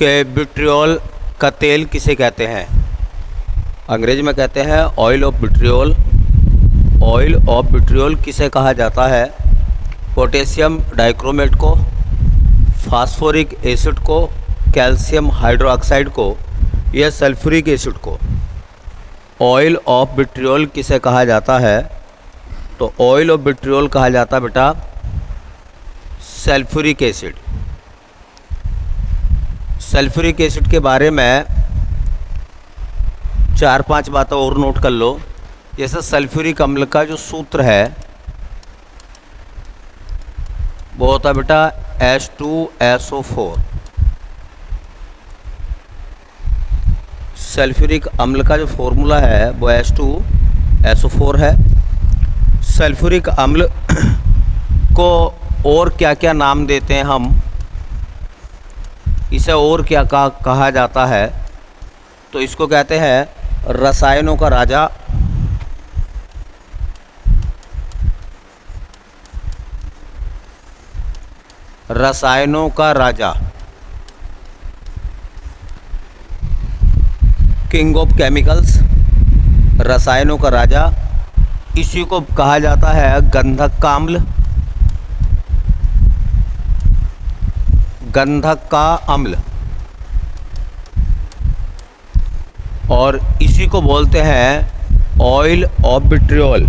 कि विट्रियोल का तेल किसे कहते हैं? अंग्रेजी में कहते हैं oil of vitriol. Oil of vitriol किसे कहा जाता है? पोटेशियम डाइक्रोमेट को, फास्फोरिक एसिड को, कैल्शियम हाइड्रोक्साइड को या सल्फ्यूरिक एसिड को? ऑयल ऑफ विट्रियोल किसे कहा जाता है? तो ऑयल ऑफ विट्रियोल कहा जाता है बेटा सल्फ्यूरिक एसिड। सल्फ्यूरिक एसिड के बारे में 4-5 बातें और नोट कर लो। जैसे सल्फ्यूरिक अम्ल का जो सूत्र है वो होता है बेटा H2SO4। सल्फ्यूरिक अम्ल का जो फॉर्मूला है वो H2SO4 है। सल्फ्यूरिक अम्ल को और क्या क्या नाम देते हैं हम, इसे और क्या कहा जाता है? तो इसको कहते हैं रसायनों का राजा, रसायनों का राजा, किंग ऑफ केमिकल्स, रसायनों का राजा। इसी को कहा जाता है गंधक का अम्ल, गंधक का अम्ल, और इसी को बोलते हैं ऑयल ऑफ विट्रियोल।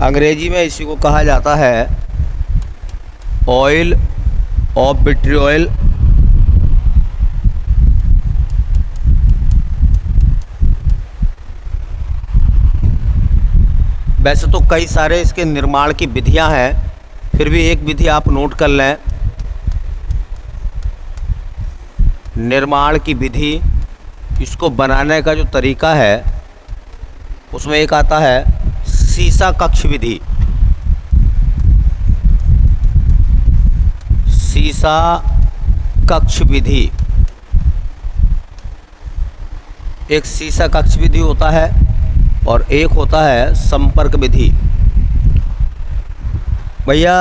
अंग्रेजी में इसी को कहा जाता है ऑयल ऑफ विट्रियोल। वैसे तो कई सारे इसके निर्माण की विधियां हैं, फिर भी एक विधि आप नोट कर लें। निर्माण की विधि, इसको बनाने का जो तरीका है उसमें एक आता है सीसा कक्ष विधि। सीसा कक्ष विधि, एक सीसा कक्ष विधि होता है और एक होता है संपर्क विधि। भैया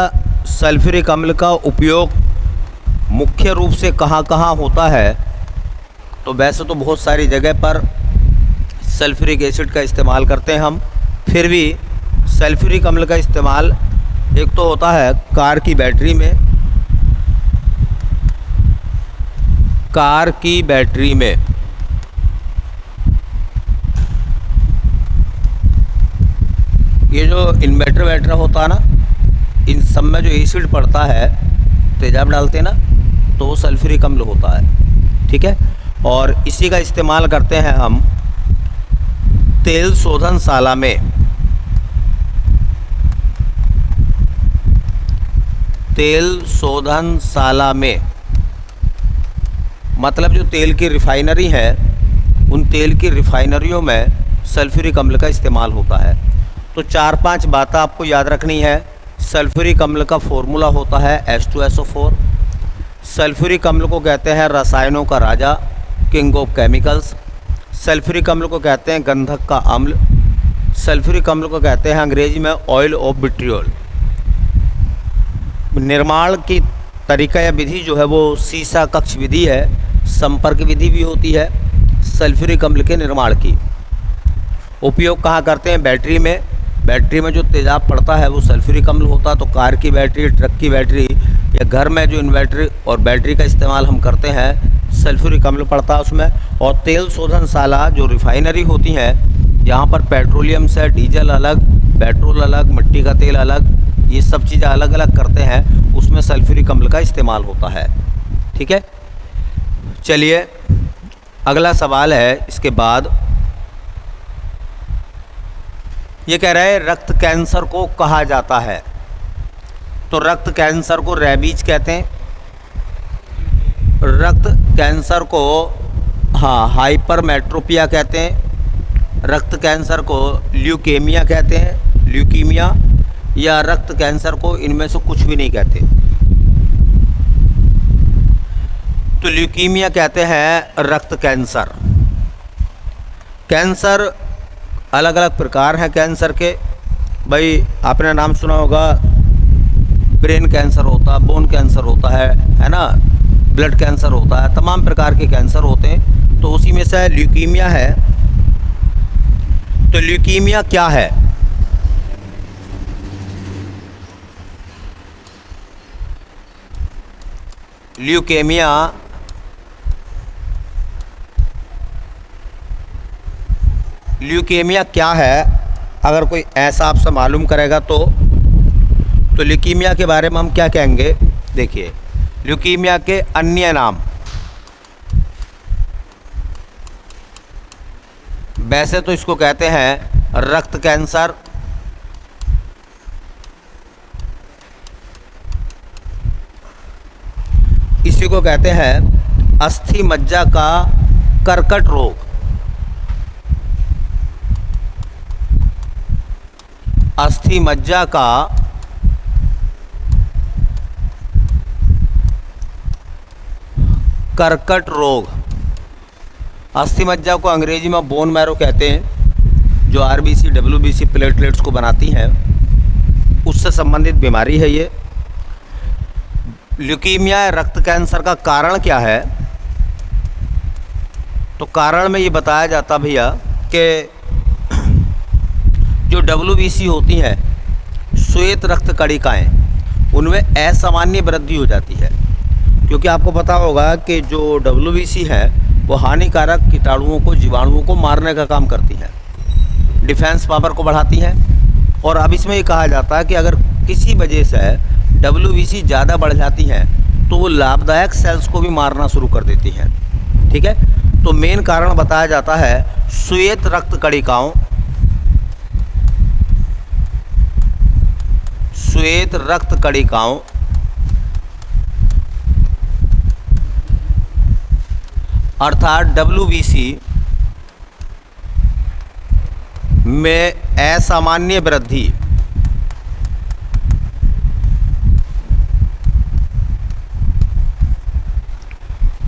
सल्फ्यूरिक अम्ल का उपयोग मुख्य रूप से कहाँ कहाँ होता है? तो वैसे तो बहुत सारी जगह पर सल्फ्यूरिक एसिड का इस्तेमाल करते हैं हम, फिर भी सल्फ्यूरिक अम्ल का इस्तेमाल एक तो होता है कार की बैटरी में, कार की बैटरी में, ये जो इन्वर्टर वैटर होता है ना, इन सब में जो एसिड पड़ता है, तेजाब डालते हैं ना, तो वो सल्फ्यूरिक अम्ल होता है। ठीक है, और इसी का इस्तेमाल करते हैं हम तेल शोधनशाला में। तेल शोधनशाला में मतलब जो तेल की रिफाइनरी है, उन तेल की रिफाइनरियों में सल्फ्यूरिक अम्ल का इस्तेमाल होता है। तो 4-5 बातें आपको याद रखनी है। सल्फ्यूरिक अम्ल का फॉर्मूला होता है H2SO4। सल्फ्यूरिक अम्ल को कहते हैं रसायनों का राजा, किंग ऑफ केमिकल्स। सल्फ्यूरिक अम्ल को कहते हैं गंधक का अम्ल। सल्फ्यूरिक अम्ल को कहते हैं अंग्रेजी में ऑयल ऑफ विट्रियोल। निर्माण की तरीका या विधि जो है वो सीसा कक्ष विधि है। संपर्क विधि भी होती है सल्फ्यूरिक अम्ल के निर्माण की। उपयोग कहाँ करते हैं? बैटरी में। बैटरी में जो तेजाब पड़ता है वो सल्फ्यूरिक अम्ल होता है। तो कार की बैटरी, ट्रक की बैटरी या घर में जो इन्वर्टर और बैटरी का इस्तेमाल हम करते हैं, सल्फ्यूरिक अम्ल पड़ता है उसमें। और तेल शोधनशाला जो रिफाइनरी होती हैं, जहाँ पर पेट्रोलियम से डीजल अलग, पेट्रोल अलग, मिट्टी का तेल अलग, ये सब चीज़ें अलग अलग करते हैं, उसमें सल्फ्यूरिक अम्ल का इस्तेमाल होता है। ठीक है, चलिए अगला सवाल है इसके बाद। ये कह रहा है रक्त कैंसर को कहा जाता है। तो रक्त कैंसर को रेबीज कहते हैं। रक्त कैंसर को हाइपरमेट्रोपिया कहते हैं। रक्त कैंसर को ल्यूकेमिया कहते हैं, ल्यूकीमिया, या रक्त कैंसर को इनमें से कुछ भी नहीं कहते। तो ल्यूकीमिया कहते हैं रक्त कैंसर। कैंसर अलग अलग प्रकार हैं कैंसर के। भाई आपने नाम सुना होगा, ब्रेन कैंसर होता है, बोन कैंसर होता है ना, ब्लड कैंसर होता है, तमाम प्रकार के कैंसर होते हैं। तो उसी में से ल्यूकीमिया है। तो ल्यूकीमिया क्या है? ल्यूकेमिया ल्यूकेमिया क्या है, अगर कोई ऐसा आपसे मालूम करेगा तो ल्यूकीमिया के बारे में हम क्या कहेंगे? देखिए, ल्यूकीमिया के अन्य नाम, वैसे तो इसको कहते हैं रक्त कैंसर, इसी को कहते हैं अस्थि मज्जा का कर्कट रोग, अस्थि मज्जा का कर्कट रोग। अस्थि मज्जा को अंग्रेजी में बोन मैरो कहते हैं, जो आरबीसी डब्ल्यूबीसी प्लेटलेट्स को बनाती हैं, उससे संबंधित बीमारी है ये। ल्यूकीमिया रक्त कैंसर का कारण क्या है? तो कारण में ये बताया जाता भैया कि जो डब्ल्यूबीसी होती हैं, श्वेत रक्त कणिकाएँ, उनमें असामान्य वृद्धि हो जाती है। क्योंकि आपको पता होगा कि जो डब्ल्यूबीसी है वो हानिकारक कीटाणुओं को, जीवाणुओं को मारने का काम करती है, डिफेंस पावर को बढ़ाती है। और अब इसमें ये कहा जाता है कि अगर किसी वजह से डब्ल्यूबीसी ज़्यादा बढ़ जाती है तो वो लाभदायक सेल्स को भी मारना शुरू कर देती है। ठीक है, तो मेन कारण बताया जाता है श्वेत रक्त कणिकाओं, श्वेत रक्त कणिकाओं अर्थात डब्ल्यूबीसी में असामान्य वृद्धि।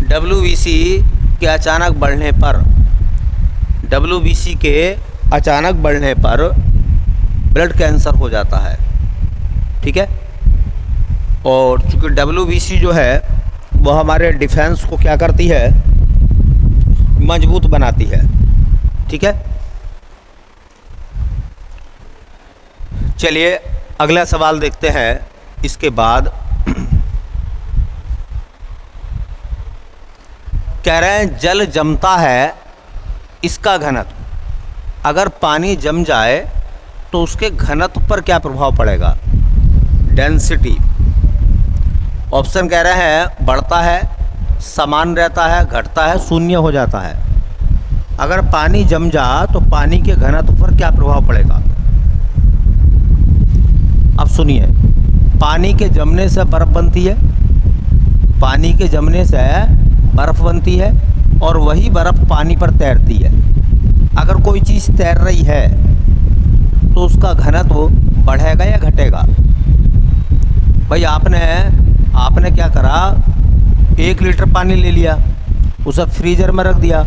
डब्ल्यूबीसी के अचानक बढ़ने पर, डब्ल्यूबीसी के अचानक बढ़ने पर ब्लड कैंसर हो जाता है। ठीक है, और चूँकि डब्ल्यूबीसी जो है वो हमारे डिफेंस को क्या करती है? मजबूत बनाती है। ठीक है, चलिए अगला सवाल देखते हैं। इसके बाद कह रहे हैं जल जमता है, इसका घनत्व, अगर पानी जम जाए तो उसके घनत्व पर क्या प्रभाव पड़ेगा? डेंसिटी। ऑप्शन कह रहे हैं बढ़ता है, समान रहता है, घटता है, शून्य हो जाता है। अगर पानी जम जा तो पानी के घनत्व पर क्या प्रभाव पड़ेगा? अब सुनिए, पानी के जमने से बर्फ़ बनती है, पानी के जमने से बर्फ़ बनती है और वही बर्फ़ पानी पर तैरती है। अगर कोई चीज़ तैर रही है तो उसका घनत्व बढ़ेगा या घटेगा? भाई आपने क्या करा, 1 लीटर पानी ले लिया, उसे फ्रीजर में रख दिया,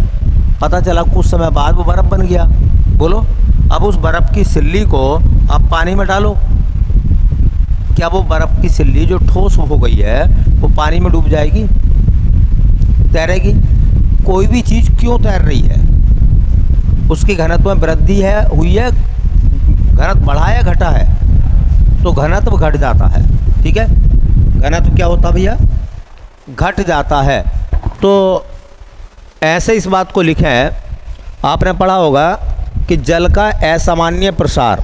पता चला कुछ समय बाद वो बर्फ़ बन गया। बोलो, अब उस बर्फ़ की सिल्ली को आप पानी में डालो, क्या वो बर्फ़ की सिल्ली जो ठोस हो गई है वो पानी में डूब जाएगी? तैरेगी? कोई भी चीज़ क्यों तैर रही है? उसकी घनत्व में वृद्धि हुई है, घनत्व बढ़ा या घटा है? तो घनत्व घट जाता है। ठीक है, घनत्व क्या होता भैया? घट जाता है। तो ऐसे इस बात को लिखें है, आपने पढ़ा होगा कि जल का असामान्य प्रसार,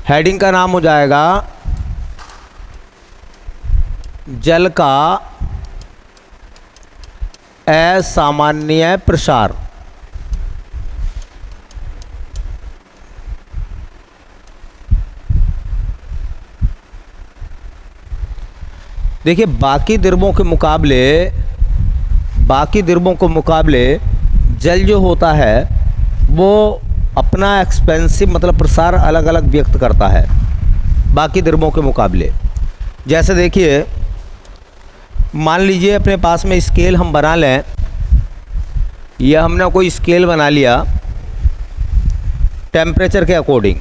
हेडिंग का नाम हो जाएगा जल का असामान्य प्रसार। देखिए, बाकी द्रवों के मुकाबले जल जो होता है वो अपना एक्सपेंसिव मतलब प्रसार अलग अलग व्यक्त करता है बाकी द्रवों के मुकाबले। जैसे देखिए, मान लीजिए अपने पास में स्केल हम बना लें, यह हमने कोई स्केल बना लिया टेम्परेचर के अकॉर्डिंग,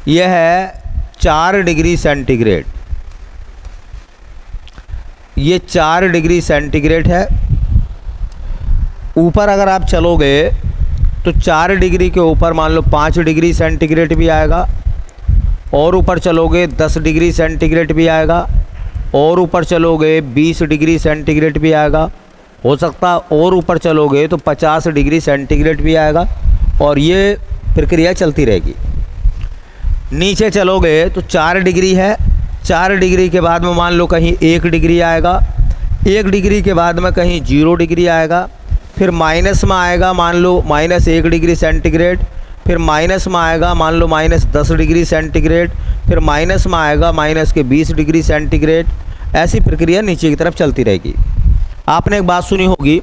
यह है 4 डिग्री सेंटीग्रेड। ये 4 डिग्री सेंटीग्रेड है। ऊपर अगर आप चलोगे तो 4 डिग्री के ऊपर मान लो 5 डिग्री सेंटीग्रेड भी आएगा, और ऊपर चलोगे 10 डिग्री सेंटीग्रेड भी आएगा, और ऊपर चलोगे 20 डिग्री सेंटीग्रेड भी आएगा, हो सकता और ऊपर चलोगे तो 50 डिग्री सेंटीग्रेड भी आएगा, और ये प्रक्रिया चलती रहेगी। नीचे चलोगे तो 4 डिग्री है, 4 डिग्री के बाद में मान लो कहीं 1 डिग्री आएगा, 1 डिग्री के बाद में कहीं 0 डिग्री आएगा, फिर माइनस में आएगा मान लो -1 डिग्री सेंटीग्रेड, फिर माइनस में आएगा मान लो -10 डिग्री सेंटीग्रेड, फिर माइनस में आएगा -20 डिग्री सेंटीग्रेड। ऐसी प्रक्रिया नीचे की तरफ चलती रहेगी। आपने एक बात सुनी होगी,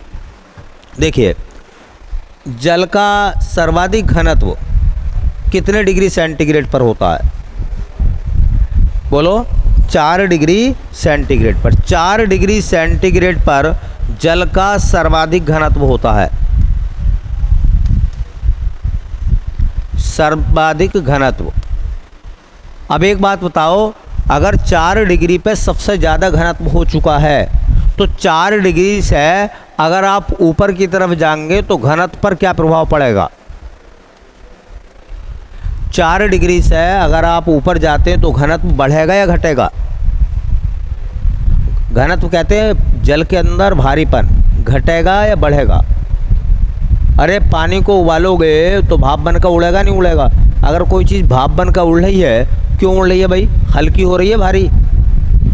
देखिए जल का सर्वाधिक घनत्व कितने डिग्री सेंटीग्रेड पर होता है? बोलो 4 डिग्री सेंटीग्रेड पर। 4 डिग्री सेंटीग्रेड पर जल का सर्वाधिक घनत्व होता है, सर्वाधिक घनत्व। अब एक बात बताओ, अगर 4 डिग्री पे सबसे ज़्यादा घनत्व हो चुका है तो 4 डिग्री से अगर आप ऊपर की तरफ जाएंगे तो घनत्व पर क्या प्रभाव पड़ेगा? 4 डिग्री से अगर आप ऊपर जाते हैं तो घनत्व बढ़ेगा या घटेगा? घनत्व कहते हैं जल के अंदर भारीपन, घटेगा या बढ़ेगा? अरे पानी को उबालोगे तो भाप बनकर उड़ेगा नहीं उड़ेगा? अगर कोई चीज़ भाप बनकर उड़ रही है, क्यों उड़ रही है भाई? हल्की हो रही है, भारी?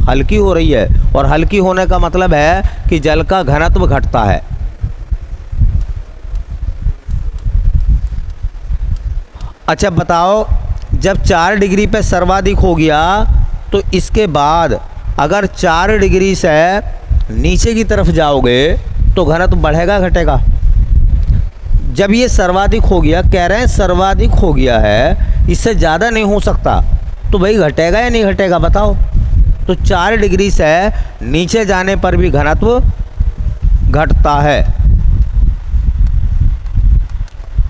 हल्की हो रही है, और हल्की होने का मतलब है कि जल का घनत्व घटता है। अच्छा बताओ, जब 4 डिग्री पे सर्वाधिक हो गया तो इसके बाद अगर 4 डिग्री से नीचे की तरफ जाओगे तो घनत्व बढ़ेगा घटेगा? जब ये सर्वाधिक हो गया, कह रहे हैं सर्वाधिक हो गया है, इससे ज़्यादा नहीं हो सकता, तो भाई घटेगा या नहीं घटेगा बताओ? तो 4 डिग्री से नीचे जाने पर भी घनत्व घटता है।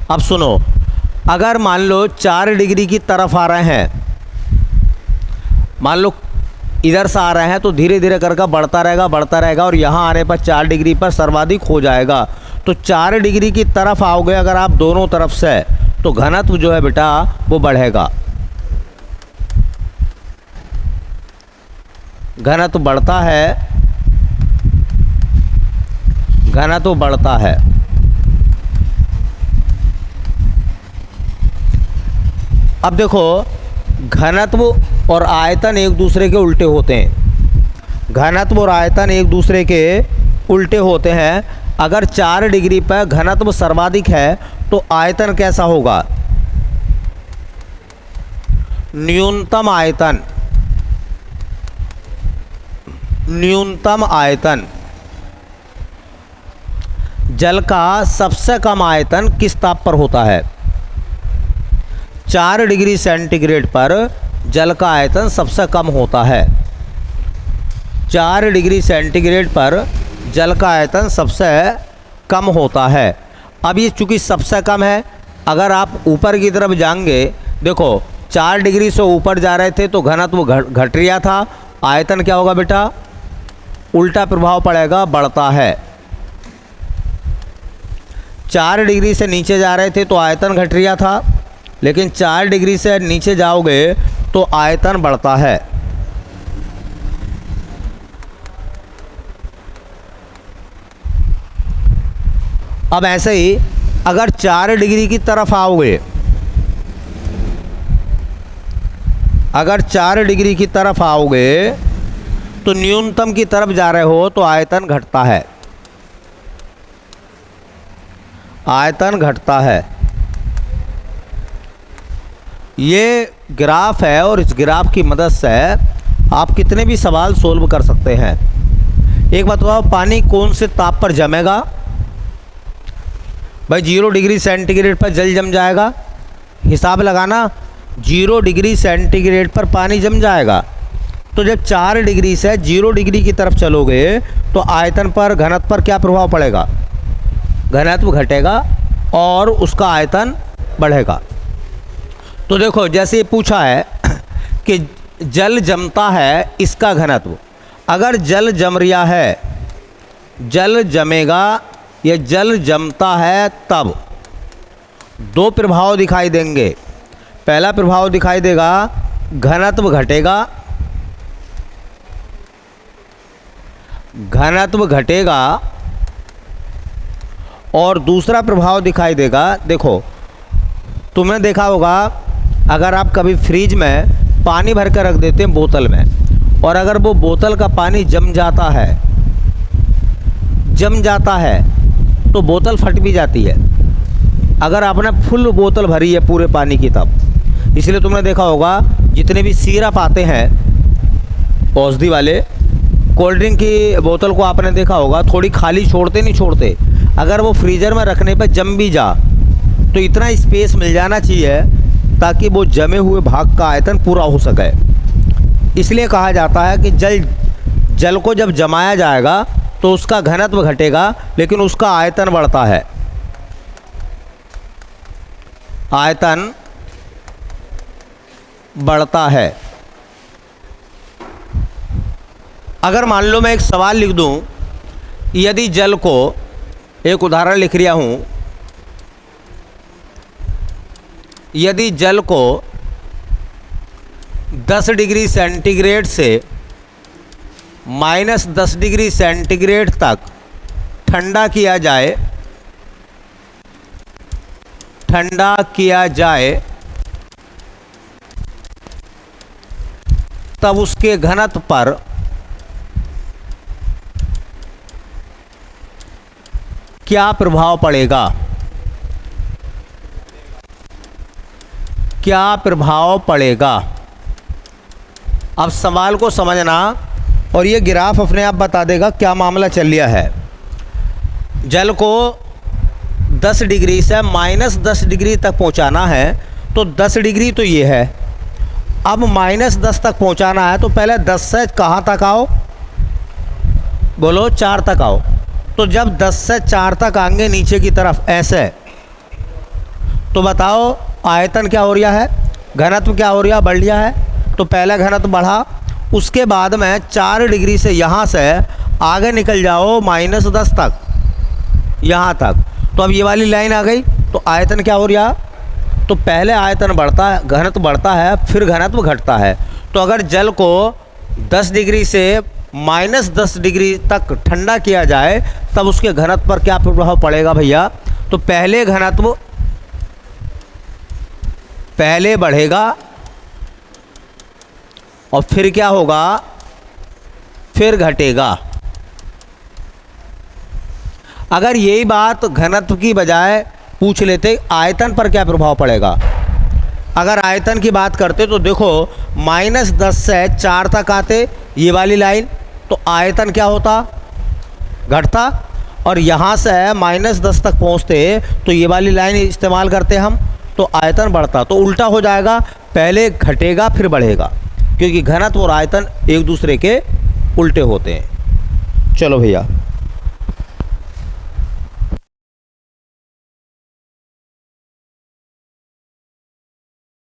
अब सुनो, अगर मान लो 4 डिग्री की तरफ आ रहे हैं, मान लो इधर से आ रहे हैं तो धीरे धीरे करके बढ़ता रहेगा और यहाँ आने पर 4 डिग्री पर सर्वाधिक हो जाएगा। तो 4 डिग्री की तरफ आओगे अगर आप दोनों तरफ से, तो घनत्व जो है बेटा वो बढ़ेगा, घनत्व बढ़ता है, घनत्व बढ़ता है। अब देखो, घनत्व और आयतन एक दूसरे के उल्टे होते हैं। घनत्व और आयतन एक दूसरे के उल्टे होते हैं। अगर 4 डिग्री पर घनत्व सर्वाधिक है तो आयतन कैसा होगा? न्यूनतम आयतन, न्यूनतम आयतन। जल का सबसे कम आयतन किस ताप पर होता है? 4 डिग्री सेंटीग्रेड पर जल का आयतन सबसे कम होता है। 4 डिग्री सेंटीग्रेड पर जल का आयतन सबसे कम होता है। अब ये चूँकि सबसे कम है, अगर आप ऊपर की तरफ जाएंगे, देखो 4 डिग्री से ऊपर जा रहे थे तो घनत्व घट रहा था, आयतन क्या होगा बेटा? उल्टा प्रभाव पड़ेगा, बढ़ता है। 4 डिग्री से नीचे जा रहे थे तो आयतन घट रहा था, लेकिन 4 डिग्री से नीचे जाओगे तो आयतन बढ़ता है। अब ऐसे ही अगर 4 डिग्री की तरफ आओगे, अगर 4 डिग्री की तरफ आओगे तो न्यूनतम की तरफ जा रहे हो तो आयतन घटता है, आयतन घटता है। ये ग्राफ है और इस ग्राफ की मदद से आप कितने भी सवाल सोल्व कर सकते हैं। एक बात बताओ, पानी कौन से ताप पर जमेगा? भाई 0 डिग्री सेंटीग्रेड पर जल जम जाएगा, हिसाब लगाना, 0 डिग्री सेंटीग्रेड पर पानी जम जाएगा। तो जब 4 डिग्री से 0 डिग्री की तरफ चलोगे तो आयतन पर, घनत्व पर क्या प्रभाव पड़ेगा? घनत्व घटेगा और उसका आयतन बढ़ेगा। तो देखो, जैसे पूछा है कि जल जमता है इसका घनत्व, अगर जल जम रहा है, जल जमेगा या जल जमता है, तब दो प्रभाव दिखाई देंगे। पहला प्रभाव दिखाई देगा घनत्व घटेगा, घनत्व घटेगा, और दूसरा प्रभाव दिखाई देगा, देखो तुमने देखा होगा अगर आप कभी फ्रिज में पानी भर कर रख देते हैं बोतल में, और अगर वो बोतल का पानी जम जाता है तो बोतल फट भी जाती है। अगर आपने फुल बोतल भरी है पूरे पानी की तब। इसलिए तुमने देखा होगा जितने भी सिरप आते हैं औषधि वाले, कोल्ड ड्रिंक की बोतल को आपने देखा होगा थोड़ी खाली नहीं छोड़ते। अगर वो फ्रीज़र में रखने पर जम भी जा तो इतना स्पेस मिल जाना चाहिए ताकि वो जमे हुए भाग का आयतन पूरा हो सके। इसलिए कहा जाता है कि जल को जब जमाया जाएगा तो उसका घनत्व घटेगा लेकिन उसका आयतन बढ़ता है, आयतन बढ़ता है। अगर मान लो मैं एक सवाल लिख दूं, यदि जल को, एक उदाहरण लिख रहा हूं, यदि जल को 10 डिग्री सेंटीग्रेड से -10 डिग्री सेंटीग्रेड तक ठंडा किया जाए, तब उसके घनत्व पर क्या प्रभाव पड़ेगा? क्या प्रभाव पड़ेगा? अब सवाल को समझना, और ये ग्राफ अपने आप बता देगा क्या मामला चल रहा है। जल को 10 डिग्री से -10 डिग्री तक पहुंचाना है, तो 10 डिग्री तो ये है। अब -10 तक पहुंचाना है तो पहले 10 से कहाँ तक आओ, बोलो 4 तक आओ। तो जब 10 से 4 तक आएंगे नीचे की तरफ ऐसे, तो बताओ आयतन क्या हो रहा है, घनत्व क्या हो रहा, बढ़ रहा है। तो पहला घनत्व बढ़ा, उसके बाद में 4 डिग्री से यहाँ से आगे निकल जाओ -10 तक, यहाँ तक। तो अब ये वाली लाइन आ गई, तो आयतन क्या हो रहा, तो पहले आयतन बढ़ता है, घनत्व बढ़ता है, फिर घनत्व घटता है। तो अगर जल को 10 डिग्री से -10 डिग्री तक ठंडा किया जाए तब उसके घनत्व पर क्या प्रभाव पड़ेगा भैया? तो पहले घनत्व पहले बढ़ेगा और फिर क्या होगा, फिर घटेगा। अगर यही बात घनत्व की बजाय पूछ लेते आयतन पर क्या प्रभाव पड़ेगा, अगर आयतन की बात करते तो देखो -10 से 4 तक आते ये वाली लाइन, तो आयतन क्या होता, घटता। और यहाँ से -10 तक पहुँचते तो ये वाली लाइन इस्तेमाल करते हम, तो आयतन बढ़ता। तो उल्टा हो जाएगा, पहले घटेगा फिर बढ़ेगा, क्योंकि घनत्व और आयतन एक दूसरे के उल्टे होते हैं। चलो भैया।